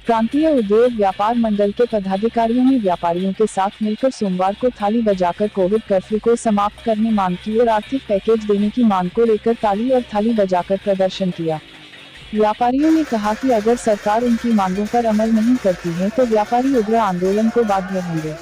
प्रांतीय उद्योग व्यापार मंडल के पदाधिकारियों ने व्यापारियों के साथ मिलकर सोमवार को थाली बजाकर कोविड कर्फ्यू को समाप्त करने मांग की और आर्थिक पैकेज देने की मांग को लेकर ताली और थाली बजाकर प्रदर्शन किया। व्यापारियों ने कहा कि अगर सरकार उनकी मांगों पर अमल नहीं करती है तो व्यापारी उग्र आंदोलन को बाध्य होंगे।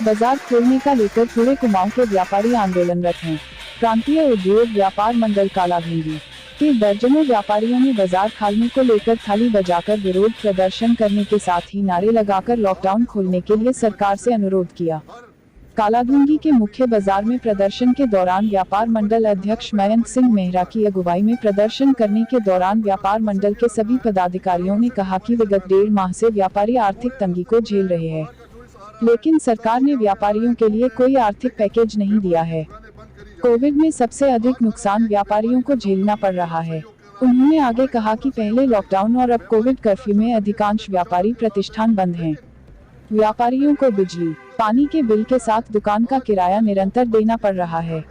बाजार खोलने का लेकर पूरे कुमाऊं के व्यापारी आंदोलनरत हैं। प्रांतीय उद्योग व्यापार मंडल कालाभिंगी के दर्जनों व्यापारियों ने बाजार खोलने को लेकर थाली बजाकर विरोध प्रदर्शन करने के साथ ही नारे लगाकर लॉकडाउन खोलने के लिए सरकार से अनुरोध किया। कालाभिंगी के मुख्य बाजार में प्रदर्शन के दौरान व्यापार मंडल अध्यक्ष मयंक सिंह मेहरा की अगुवाई में प्रदर्शन करने के दौरान व्यापार मंडल के सभी पदाधिकारियों ने कहा कि विगत 1.5 माह से व्यापारी आर्थिक तंगी को झेल रहे हैं, लेकिन सरकार ने व्यापारियों के लिए कोई आर्थिक पैकेज नहीं दिया है। कोविड में सबसे अधिक नुकसान व्यापारियों को झेलना पड़ रहा है। उन्होंने आगे कहा कि पहले लॉकडाउन और अब कोविड कर्फ्यू में अधिकांश व्यापारी प्रतिष्ठान बंद हैं। व्यापारियों को बिजली, पानी के बिल के साथ दुकान का किराया निरंतर देना पड़ रहा है,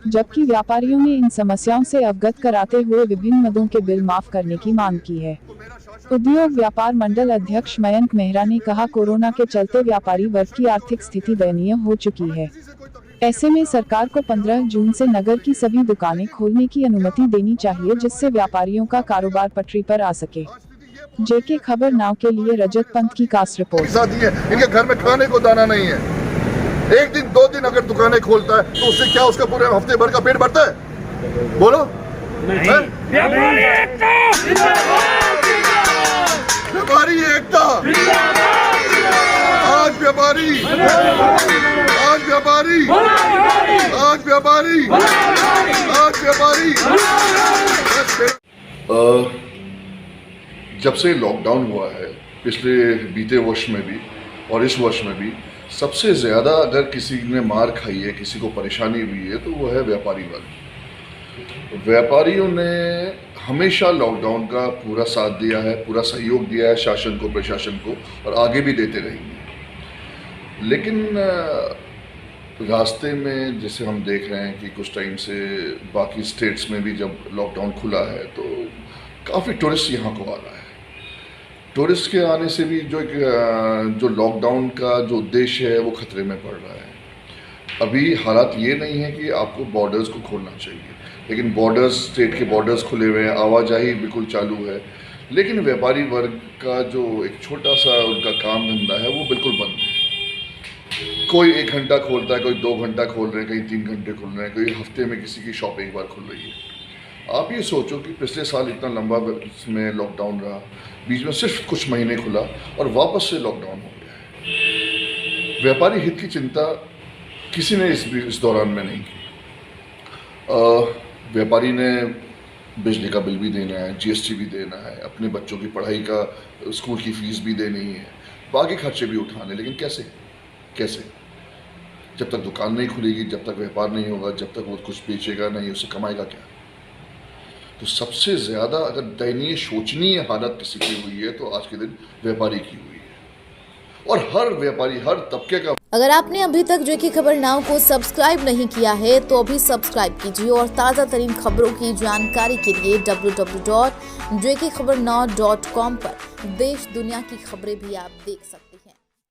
जबकि व्यापारियों ने इन समस्याओं से अवगत कराते हुए विभिन्न मदों के बिल माफ करने की मांग की है। उद्योग व्यापार मंडल अध्यक्ष मयंक मेहरा ने कहा, कोरोना के चलते व्यापारी वर्ग की आर्थिक स्थिति दयनीय हो चुकी है। ऐसे में सरकार को 15 जून से नगर की सभी दुकानें खोलने की अनुमति देनी चाहिए, जिससे व्यापारियों का कारोबार पटरी पर आ सके। जेके खबर नाव के लिए रजत पंत की खास रिपोर्ट। इनके घर में खाने को दाना नहीं है। एक दिन 2 दिन अगर दुकानें खोलता है तो उससे क्या उसका पूरे हफ्ते भर का पेट भरता है? बोलो। व्यापारी एकता, आज व्यापारी, आज व्यापारी, आज व्यापारी, आज व्यापारी। जब से लॉकडाउन हुआ है, पिछले बीते वर्ष में भी और इस वर्ष में भी, सबसे ज़्यादा अगर किसी ने मार खाई है, किसी को परेशानी हुई है, तो वो है व्यापारी वर्ग। व्यापारियों ने हमेशा लॉकडाउन का पूरा साथ दिया है, पूरा सहयोग दिया है शासन को, प्रशासन को, और आगे भी देते रहेंगे। लेकिन रास्ते में जैसे हम देख रहे हैं कि कुछ टाइम से बाकी स्टेट्स में भी जब लॉकडाउन खुला है तो काफ़ी टूरिस्ट यहाँ को आ रहा है। टूरिस्ट के आने से भी जो लॉकडाउन का जो उद्देश्य है वो खतरे में पड़ रहा है। अभी हालात ये नहीं है कि आपको बॉर्डर्स को खोलना चाहिए, लेकिन बॉर्डर्स, स्टेट के बॉर्डर्स खुले हुए हैं, आवाजाही बिल्कुल चालू है, लेकिन व्यापारी वर्ग का जो एक छोटा सा उनका काम धंधा है वो बिल्कुल बंद है। कोई 1 घंटा खोलता है, कोई 2 घंटा खोल रहे हैं, कहीं 3 घंटे खोल रहे हैं, कोई हफ्ते में किसी की शॉप एक बार खुल रही है। आप ये सोचो कि पिछले साल इतना लंबा इसमें लॉकडाउन रहा, बीच में सिर्फ कुछ महीने खुला और वापस से लॉकडाउन हो गया है। व्यापारी हित की चिंता किसी ने इस दौरान में नहीं की। व्यापारी ने बिजली का बिल भी देना है, जीएसटी भी देना है, अपने बच्चों की पढ़ाई का, स्कूल की फीस भी देनी है, बाकी खर्चे भी उठाने, लेकिन कैसे? जब तक दुकान नहीं खुलेगी, जब तक व्यापार नहीं होगा, जब तक वो कुछ बेचेगा नहीं, उससे कमाएगा क्या? तो सबसे ज़्यादा अगर दयनीय, शोचनीय हालत किसी की हुई है तो आज के दिन व्यापारी की हुई है, और हर व्यापारी, हर तबके का। अगर आपने अभी तक जेके खबर नाउ को सब्सक्राइब नहीं किया है तो अभी सब्सक्राइब कीजिए और ताज़ा तरीन खबरों की जानकारी के लिए www.jkkhabarnow.com पर देश दुनिया की खबरें भी आप देख सकते हैं।